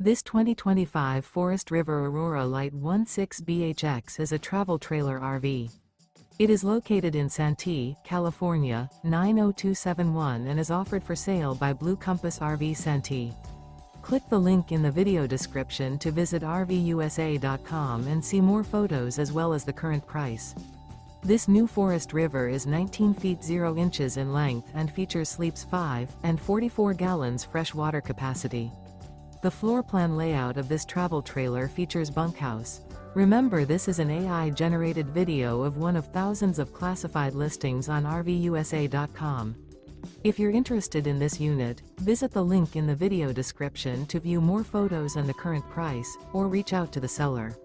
This 2025 Forest River Aurora Light 16BHX is a travel trailer RV. It is located in Santee, California, 90271 and is offered for sale by Blue Compass RV Santee. Click the link in the video description to visit RVUSA.com and see more photos as well as the current price. This new Forest River is 19 feet 0 inches in length and features sleeps 5 and 44 gallons fresh water capacity. The floor plan layout of this travel trailer features bunkhouse. Remember, this is an AI-generated video of one of thousands of classified listings on RVUSA.com. If you're interested in this unit, visit the link in the video description to view more photos and the current price, or reach out to the seller.